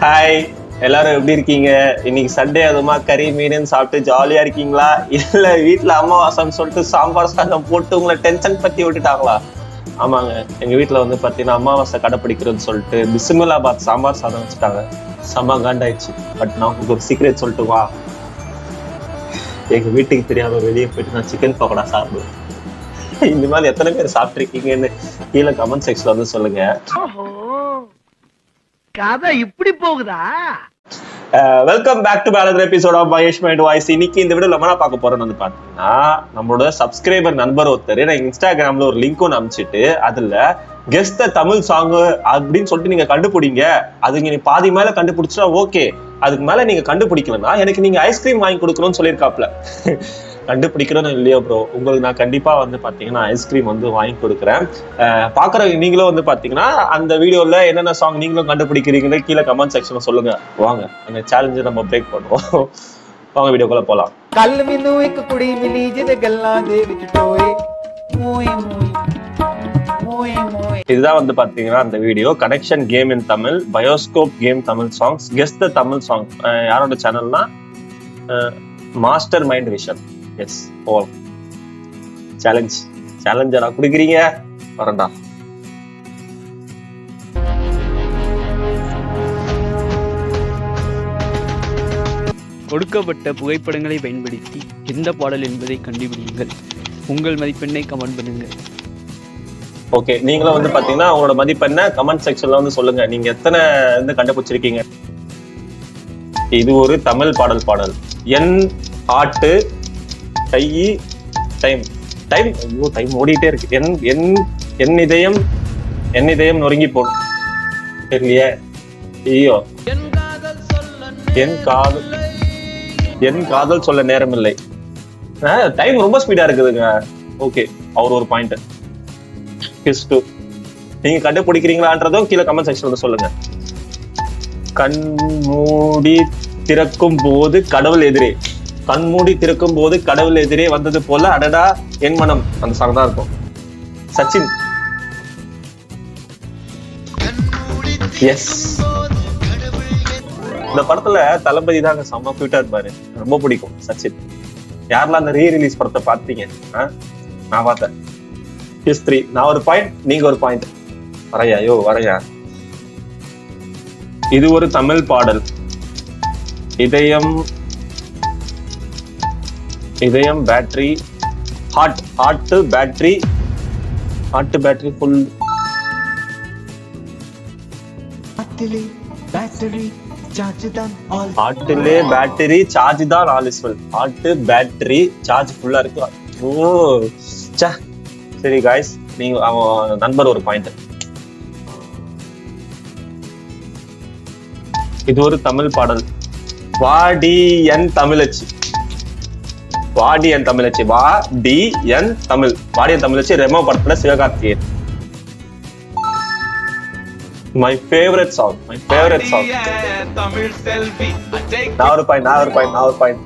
Hi, எல்லாரும் எப்படி இருக்கீங்க? இன்னைக்கு சண்டே அதுமா கறி மீன் சாப்பிட்டு ஜாலியா இருக்கீங்களா? இல்ல வீட்டுல அமாவாசைன்னு சொல்லிட்டு சாம்பார் சாதம் போட்டு உங்களை டென்ஷன் பத்தி விட்டுட்டாங்களா? ஆமாங்க, எங்க வீட்டுல வந்து பாத்தீங்கன்னா அமாவாசை கடைப்பிடிக்கிறதுன்னு சொல்லிட்டு பிஸ்மில்லாபாத் சாம்பார் சாதம் வச்சுட்டாங்க. செம்ம காண்டாயிடுச்சு. பட் நான் உங்களுக்கு ஒரு சீக்ரெட் சொல்லிட்டு வா, எங்க வீட்டுக்கு தெரியாம வெளியே போயிட்டு நான் சிக்கன் பக்கோடா சாப்பிடுவேன். இந்த மாதிரி எத்தனை பேர் சாப்பிட்டுருக்கீங்கன்னு கீழே கமெண்ட் செக்ஷன்ல வந்து சொல்லுங்க. கதை இப்படி போகுதா? Welcome back to another episode of Mahesh mind voice. இன்னைக்கு இந்த வீடியோல நம்ம பார்க்க போறோம்னு வந்து பாத்தீங்கன்னா, நம்மளோட சப்ஸ்கிரைபர் நண்பர் ஒருத்தர் நான் இன்ஸ்டாகிராம்ல ஒரு லிங்க் ஒன்று அனுப்பிச்சிட்டு அதுல கெஸ்ட் த தமிழ் சாங் அப்படின்னு சொல்லிட்டு நீங்க கண்டுபிடிங்க, அதுக்கு நீ பாதி மேல கண்டுபிடிச்சா ஓகே, அதுக்கு மேல நீங்க கண்டுபிடிக்கலன்னா எனக்கு நீங்க ஐஸ்கிரீம் வாங்கி கொடுக்கணும்னு சொல்லியிருக்காப்ல. கண்டுபிடிக்கிறோன்னு இல்லையோ ப்ரோ, உங்களுக்கு நான் கண்டிப்பா வந்து பாத்தீங்கன்னா ஐஸ்கிரீம் வந்து வாங்கி கொடுக்குறேன். பாக்குற நீங்களும் வந்து பாத்தீங்கன்னா அந்த வீடியோல என்னென்ன சாங் நீங்களும் கண்டுபிடிக்கிறீங்களே கீழே கமெண்ட் செக்ஷன்ல சொல்லுங்க. வாங்க அந்த சேலஞ்சை நம்ம பிரேக் பண்ணுவோம். வாங்க வீடியோக்குள்ள போலாம். ਕੱਲ ਮੈਨੂੰ ਇੱਕ ਕੁੜੀ ਮਿਲੀ ਜਿਹਦੇ ਗੱਲਾਂ ਦੇ ਵਿੱਚ ਟੋਏ ਮੋਏ ਮੋਏ ਮੋਏ. இதுதான் வந்து பாத்தீங்கன்னா அந்த video connection game in Tamil, Bioscope game Tamil songs, guess the Tamil song. யாரோட சேனல்னா master mind vision. Yes, oh சேலஞ்சா குடுக்குறீங்க, வரண்டா. கொடுக்கப்பட்ட புகைப்படங்களை பயன்படுத்தி எந்த பாடல் என்பதை கண்டுபிடியுங்கள். உங்கள் மதிப்பெண்ணை கமெண்ட் பண்ணுங்கள். ஓகே, நீங்களும் வந்து பாத்தீங்கன்னா உங்களோட மதிப்பெண்ணை கமெண்ட் செக்ஷன்ல வந்து சொல்லுங்க. நீங்க எத்தனை வந்து கண்டுபிடிச்சிருக்கீங்க? இது ஒரு தமிழ் பாடல். என் ஆட்டு கை டைம் டைம் ஐயோ டைம் ஓடிட்டே இருக்கு. என் இதயம் நொறுங்கி போடும். தெரியலையே. ஐயோ, என் காதல் சொல்ல நேரம் இல்லை. டைம் ரொம்ப ஸ்பீடா இருக்குதுங்க. ஓகே, அவர் ஒரு பாயிண்ட். நீங்க கண்டுபிடிக்கிறீங்களான்றதும் கீழே கமெண்ட் செக்ஷன்ல சொல்லுங்க. கண் மூடி திறக்கும் போது கடவுள் எதிரே, கண்மூடி திறக்கும் போது கடவுள் எதிரே வந்தது போல அடடா என் மனம், அந்த சாங் தான் இருக்கும். சச்சின். எஸ், இந்த படத்துல தளபதி தாங்க செம்ம கியூட்டா இருப்பாரு, ரொம்ப பிடிக்கும் சச்சின். யாரெல்லாம் அந்த ரீ-ரிலீஸ் படத்தை பார்த்தீங்க? நான் பார்த்தேன். ஹிஸ்டரி. நான் ஒரு பாயிண்ட், நீங்க ஒரு பாயிண்ட். வரையா. இது ஒரு தமிழ் பாடல். இதயம் பேட்டரி, ஹார்ட் பேட்டரி ஃபுல். ஹார்ட்டிலே பேட்டரி சார்ஜ் தான் all is well. Heart battery charge ஃபுல்லா இருக்கு. ஓ சரி காய்ஸ், நீங்க அவன் நண்பர் ஒரு பாயிண்ட். இது ஒரு தமிழ் பாடல். வாடி என் தமிழச்சி, வாடி என் தமிழச்சி ரெமோ படத்துல சிவகார்த்திகேயன். My favourite song. நான் ஒரு பாயிண்ட்.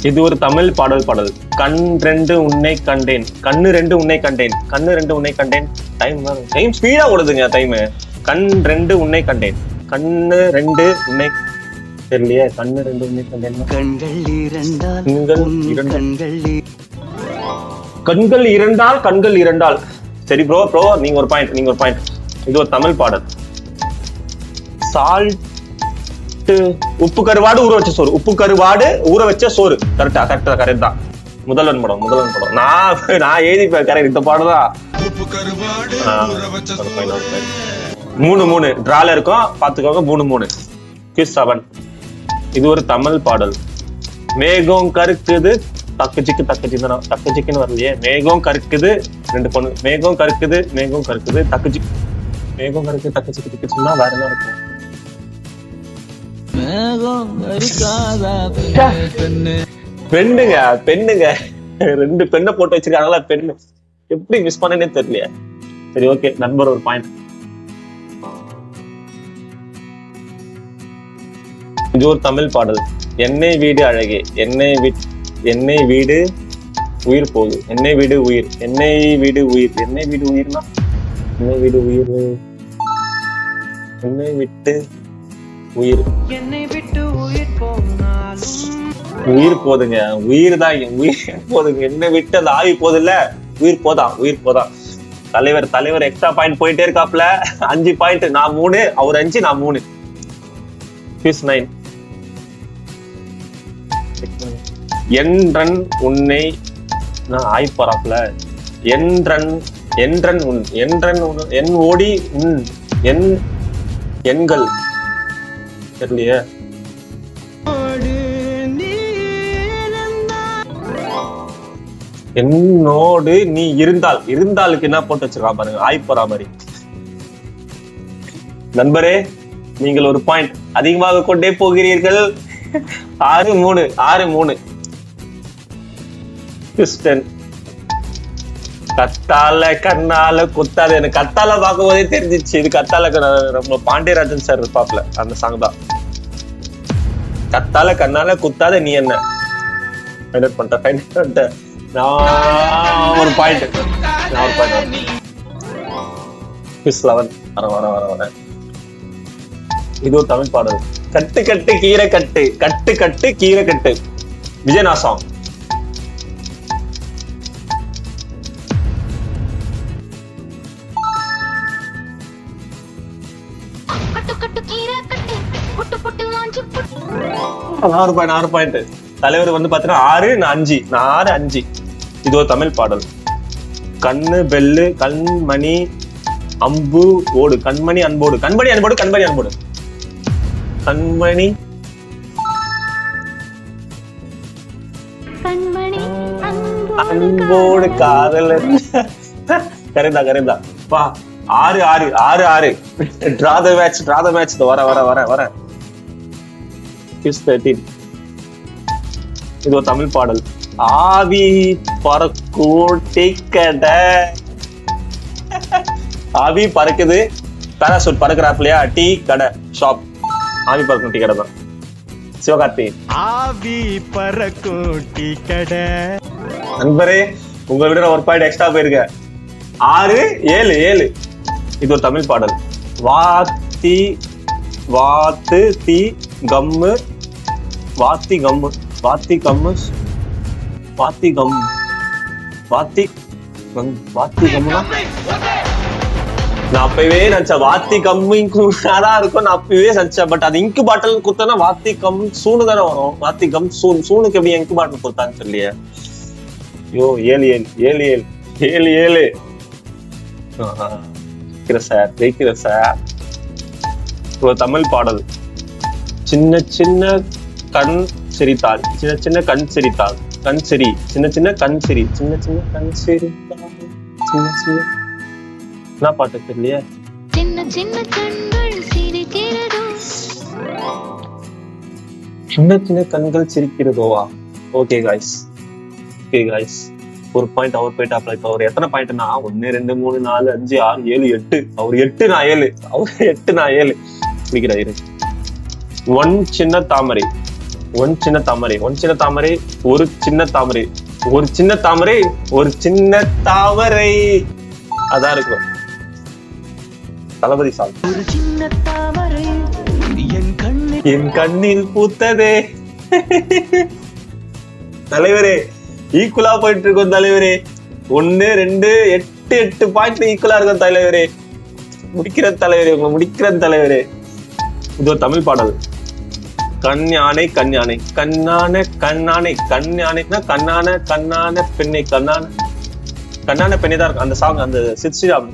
இது ஒரு தமிழ் பாடல். கண் ரெண்டு உன்னை கண்டேன், கண்ணு ரெண்டு உன்னை கண்டேன். Time speedo ஓடுதுங்க. டைம் கண் ரெண்டு உன்னை கண்டேன், கண்ணு ரெண்டு உன்னை தெரியலையே. கண்ணு ரெண்டு உன்னை கண்டேன். கண்கள் இரண்டால். சரி ப்ரோ, நீங்க ஒரு பாயிண்ட். இது ஒரு தமிழ் பாடல். சால்ட் உப்பு கருவாடு ஊற வச்ச சோறு. கரெக்ட் தான். முதல்வன் படம். நான் எழுதி கரெக்ட். இந்த பாடம் தான். 3 டிரால இருக்கும், பாத்துக்கோங்க. 3 7. இது ஒரு தமிழ் பாடல். மேகம் கருக்குது தக்குச்சிக்குன்னு வரலையே. மேகம் கருக்குது, 2 பொண்ணு. மேகம் கருக்குது தக்குச்சிக்குன்னா வேற என்ன இருக்கும்? பெண்ணுங்க 2 பெண்ணை போட்டு வச்சிருக்காங்களா? பெண்ணு எப்படி மிஸ் பண்ணனே தெரியலையே. சரி ஓகே, நண்பர் ஒரு பாயிண்ட். இது ஒரு தமிழ் பாடல். என்னை வீடு அழகே, என்னை வீடு உயிர் போகுது. என்னை வீடு உயிர், என்னை வீடு உயிர், என்னை வீடு உயிர்னா என்ன வீடு உயிர்? என்னை விட்டு உயிர் உயிர் போதுங்க. உயிர் தான் உயிர் போதுங்க. என்னை விட்டு அந்த ஆவி போதுல்ல, உயிர் போதான். தலைவர் எக்ஸ்ட்ரா பாயிண்ட் போயிட்டே இருக்காப்ல. 5 பாயிண்ட். நான் 3, அவர் 5, நான் 3. 9. என்றன் உன்னை நான் ஆய்ப்பறாப்ல. என்றன் உன் என் ஓடி உன் எண்கள் தெரியலையே. என்னோடு நீ இருந்தாலுக்கு என்ன போட்டு வச்சிருக்கா பாருங்க, ஆய்ப்பறா மாதிரி. நண்பரே, நீங்கள் ஒரு பாயிண்ட் அதிகமாக கொண்டே போகிறீர்கள். 6-3. கிறிஸ்டன் கத்தால கண்ணால குத்தாது. எனக்கு கத்தால பார்க்கும் போதே தெரிஞ்சிச்சு இது கத்தால. ரொம்ப பாண்டியராஜன் சார் இருப்பாப்ல, அந்த சாங் தான். கத்தால கண்ணால குத்தாத நீ என்ன பண்ணிட்ட. நான் ஒரு பாயிண்ட். 11. வர இது ஒரு தமிழ் பாடல். கட்டு கட்டு கீரை கட்டு, கட்டு கட்டு கீரை கட்டு. விஜயனா சாங். ஆறு பாயிண்ட். தலைவர் வந்து பாத்தீங்கன்னா 6, நான் 5. இது ஒரு தமிழ் பாடல். கண்ணு பெல்லு கண்மணி அம்பு ஓடு, கண்மணி அன்போடு, கண்மணி அன்போடு காதல். கரெக்டா பா. 6. Draw the match. வர 13. இது ஒரு தமிழ் பாடல். ஆவி பறக்கூட்டி கடை. ஆவி பறக்குது, பேராசூட் பறக்குறாப்லையா. டீ கடை ஷாப். ஆவி பறக்கும் டீ கடை தான். சிவகார்த்திகேயன். ஆவி பறக்கும் டீ கடை. நண்பரே, உங்களை விட ஒரு பாயிண்ட் எக்ஸ்ட்ரா போயிருக்க. 6, 7. இது ஒரு தமிழ் பாடல். வாத்து தீ கம்மு வாத்தி கம்மு நான் அப்பவே நினைச்சேன் வாத்தி கம்மிதான் இருக்கும். நான் அப்பவே நினைச்சேன். பட் அது இங்கு பாட்டில் கொடுத்தா வாத்தி கம் சூனு தானே வரும். வாத்தி கம் சூனுக்கு எப்படி இங்கு பாட்டில் கொடுத்தான்னு சொல்லியே. ஐயோ 7 ஜெயிக்கிற சார். ஒரு தமிழ் பாடல். சின்ன சின்ன கண் சிரித்தாள், சின்ன கண் சிரித்தாள், கண் சிரி, சின்ன கண் சிரித்தாள். என்ன பாட்டு தெரியலையே. சின்ன கண்கள் சிரிக்கிறதோவா. ஓகே காய்ஸ், ஒரு பாயிண்ட் அவர் போயிட்டு அப்ளை. இப்ப அவர் எத்தனை பாயிண்ட்னா 1 2 3 4 5 6 7 8. அவர் 8 நான் 7. அவர் 8 நான் 7 பிடிக்கிறாரு. ஒன் சின்ன தாமரை, ஒரு சின்ன தாமரை, அதான் இருக்கும் தளபதி சாங். என் கண்ணில் பூத்ததே. தலைவரே, ஈக்குவலா போயிட்டு இருக்கோம் தலைவரே. 1 2 8 பாயிண்ட் ஈக்குவலா இருக்கும் தலைவரே. முடிக்கிற தலைவரே. இது ஒரு தமிழ் பாடல். கண்ணானை பெண்ணை, கண்ணான பெண்ணை தான் இருக்கும் அந்த சாங். அந்த சித்ஸ்ரீராம்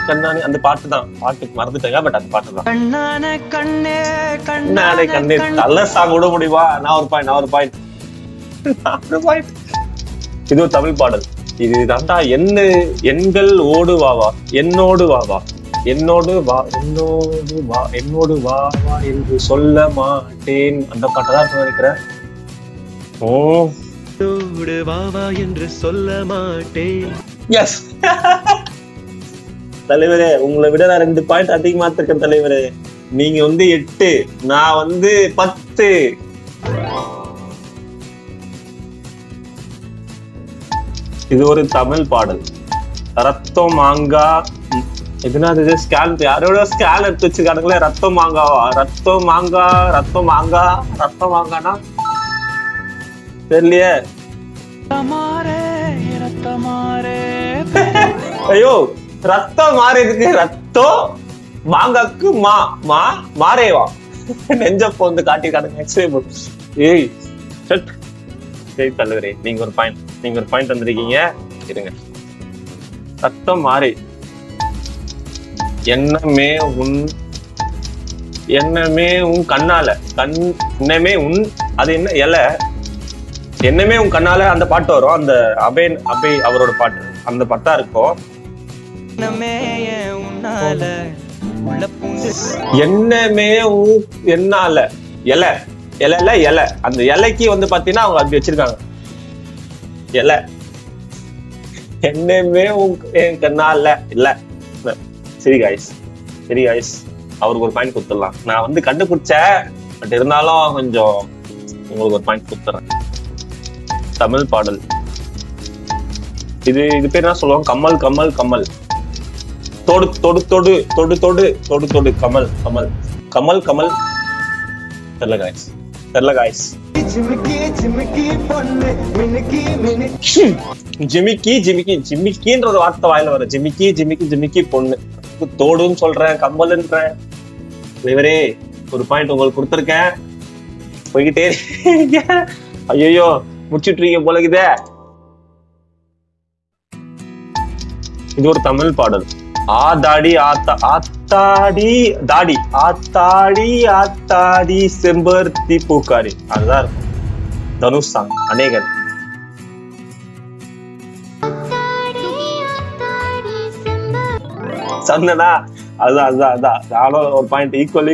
கண்ணானே அந்த பாட்டு தான். பாட்டுக்கு மறந்துட்டேங்க, பட் அந்த பாட்டு தான். கண்ணானே நல்ல சாங் விட முடியுமா? நான் ஒரு பாயிண்ட். இது ஒரு தமிழ் பாடல். இது தாண்டா எண்கள் ஓடு வாவா, என்னோடு வாவா என்று சொல்ல மாட்டேன். அந்த பாட்டதான் நினைக்கிறேன். என்று சொல்ல மாட்டேன். எஸ் தலைவரே, உங்களை விட நான் 2 பாயிண்ட் அதிகமா இருக்கேன் தலைவரே. நீங்க 8, நான் 10. இது ஒரு தமிழ் பாடல். ரத்தம் மாங்கா எதுனா அது ஸ்கேன் யாரோட ஸ்கேன் எடுத்து வச்சிருக்கானுங்களே. ரத்தம் மாங்காவா? ரத்தம் மாங்கானா தெரியலையே. ஐயோ ரத்தம் மாறதுக்கு ரத்தம் மாங்காக்கு மாறேவா நெஞ்சப்போ வந்து காட்டிருக்கானுங்க. எக்ஸ்ரே போட்டு. ஏய் சரி தலைவரே, நீங்க ஒரு பாயிண்ட் வந்திருக்கீங்க. இருங்க. ரத்தம் மாறே எண்ணமே உன் கண்ணால எண்ணமே உன் அது என்ன இலை என்னமே உன் கண்ணால அந்த பாட்டு வரும். அந்த அபை அவரோட பாட்டு அந்த பாட்டா இருக்கும். என்னமே என்னால இலை அந்த இலைக்கு வந்து பாத்தீங்கன்னா அவங்க அப்படி வச்சிருக்காங்க. இலை என்னமே என் கண்ணால இல்ல. சரி காய்ஸ் அவருக்கு ஒரு பாயிண்ட் கொடுத்துடலாம். நான் வந்து கண்டுபிடிச்சேன், பட் இருந்தாலும் கொஞ்சம் உங்களுக்கு ஒரு பாயிண்ட் கொடுத்துறேன். தமிழ் பாடல் இது பேர் என்ன சொல்லுவாங்க? கம்மல் தொடு தொடு தொடு தொடு தொடு தொடு தொடு கமல் கமல் கமல் கமல் தெரியல காய்ஸ். ஜிமிக்கின்ற ஒரு வார்த்தை வாயில வர. ஜிமிக்கி பொண்ணு. தோடுன்னு சொல்றேன், கம்மல்ன்றேன். இவரே ஒரு பாயிண்ட் உங்களுக்கு கொடுத்துருக்கேன். போய்கிட்டே ஐயோ முடிச்சுட்டு போலக்குதே. இது ஒரு தமிழ் பாடல். ஆத்தாடி செம்பருத்தி பூக்காரி. அதுதான் இருக்கும். தனுஷ் சாங். அநேகன். சொன்னா அதுதான் நானும் ஒரு பாயிண்ட். ஈக்குவல்.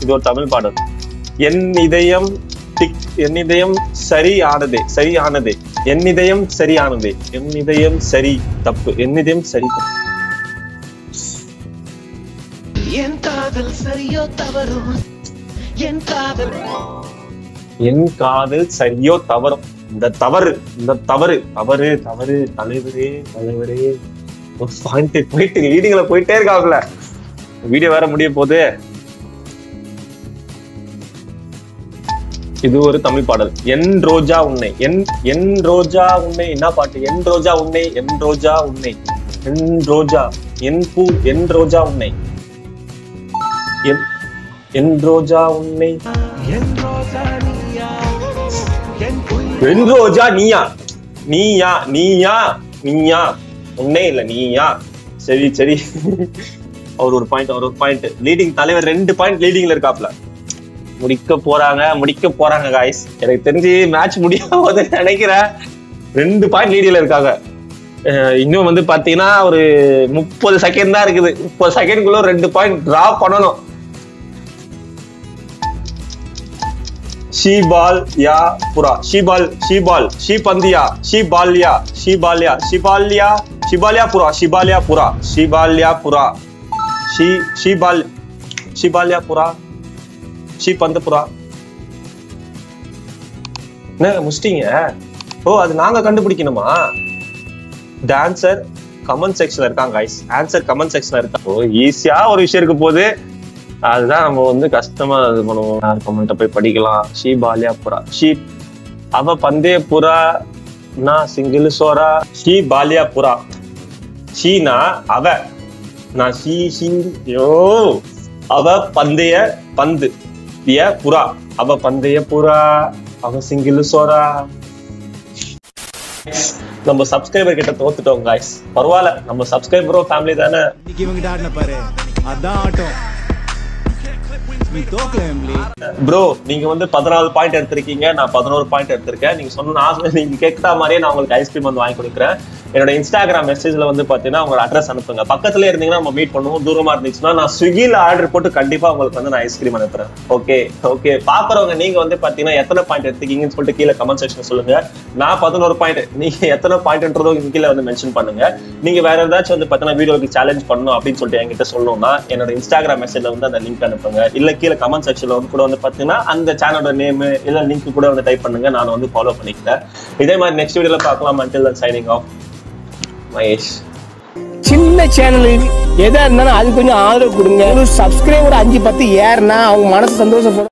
இது ஒரு தமிழ் பாடல். என் இதயம் சரியானதே. என் இதயம் சரி தப்பு. என் காதல் சரியோ தவறோ. இந்த தவறு தலைவரே ஒரு பாயிண்ட் போயிட்டு லீடிங்ல போயிட்டே இருக்காப்ல. வீடியோ வேற முடிய போகுது. இது ஒரு தமிழ் பாடல். என் ரோஜா உன்னை. என்ன பாட்டு? என் ரோஜா உன்னை. என் ரோஜா என் பூ. என் ரோஜா உன்னை. என் ரோஜா உன்னை. என் ரோஜா நீயா உன்னே இல்ல நீயா. சரி அவர் ஒரு பாயிண்ட் லீடிங். தலைவர் 2 பாயிண்ட் லீடிங்ல இருக்காப்ல. முடிக்க போறாங்க காய்ஸ். எனக்கு தெரிஞ்சு மேட்ச் முடியாதுன்னு நினைக்கிறேன். 2 பாயிண்ட் லீடிங்ல இருக்காங்க. இன்னும் வந்து பாத்தீங்கன்னா ஒரு 30 செகண்ட் தான் இருக்குது. 30 செகண்ட்குள்ள 2 பாயிண்ட் டிரா பண்ணணும். ஷீபால்யா புரா. ஷீபந்தியா. ஷீபால்யா புரா. ஷீபந்தபுரா. என்ன முடிச்சிட்டீங்க? ஓ அது நாங்க கண்டுபிடிக்கணுமா? டான்சர் கமெண்ட் செக்ஷன்ல இருக்காங்க गाइस. ஆன்சர் கமெண்ட் செக்ஷன்ல இருக்கா. ஓ ஈஸியா ஒரு விஷயம் இருக்கு போது. அதுதான் நம்ம வந்து கஷ்டமா இது பண்ணுவோம். கமெண்ட்டை போய் படிக்கலாம். ஷீபால்யா புரா. அவ பந்தய புரா நான் சிங்கிள் சோரா. ஷீபால்யா புரா. ஷீனா அவ. நான் யோ அவ பந்தய பந்து புறா. அவ பந்தய புறா. அவ சிங்கிள் சோரா. நம்ம சப்ஸ்கிரைபர் கிட்ட தோத்துட்டோம் गाइस. பரவாயில்ல, நம்ம சப்ஸ்கிரைபரும் ஃபேமிலி தானே. இவங்க ஆடின பாரு, அதான் ஆட்டம். ப்ரோ நீங்க வந்து 14 பாயிண்ட் எடுத்திருக்கீங்க, நான் 11 பாயிண்ட் எடுத்திருக்கேன். நீங்க சொன்ன நீங்க கேட்கற மாதிரியே நான் உங்களுக்கு ஐஸ்கிரீம் வந்து வாங்கி கொடுக்குறேன். என்னோட இன்ஸ்டாகிராம் மெசேஜ்ல வந்து பாத்தீங்கன்னா உங்களோட அட்ரஸ் அனுப்புங்க. பக்கத்துல இருந்தீங்கன்னா நம்ம மீட் பண்ணுவோம். தூரமா இருந்துச்சுன்னா நான் ஸ்விக்கில ஆர்டர் போட்டு கண்டிப்பா உங்களுக்கு வந்து நான் ஐஸ்கிரீம் அனுப்புறேன். ஓகே பாக்குறவங்க நீங்க வந்து பாத்தீங்கன்னா எத்தனை பாயிண்ட் எடுத்துக்கீங்கன்னு சொல்லிட்டு கீழே கமெண்ட் செக்ஷன் சொல்லுங்க. நான் 11 பாயிண்ட், நீங்க எத்தனை பாயிண்ட்ன்றதும் கீழே வந்து மென்ஷன் பண்ணுங்க. நீங்க வேற ஏதாச்சும் வந்து பாத்தீங்கன்னா வீடியோக்கு சேலஞ்ச் பண்ணணும் அப்படின்னு சொல்லிட்டு என்கிட்ட சொல்லணும்னா என்னோட இன்ஸ்டாகிராம் மெசேஜ்ல வந்து அந்த லிங்க் அனுப்புங்க. இல்ல கீழே கமெண்ட் செக்ஷன்ல வந்து கூட வந்து பாத்தீங்கன்னா அந்த சேனலோட நேம் இல்ல லிங்க் கூட வந்து டைப் பண்ணுங்க. நான் வந்து ஃபாலோ பண்ணிக்கிறேன். இதே மாதிரி நெக்ஸ்ட் வீடியோல பார்க்கலாம். until then signing off. Mahesh. சின்ன சேனலுக்கு எதா இருந்தாலும் அது கொஞ்சம் ஆதரவு கொடுங்க. ஒரு சப்ஸ்கிரைபர் 5-10 ஏறுனா அவங்க மனசு சந்தோஷப்படும்.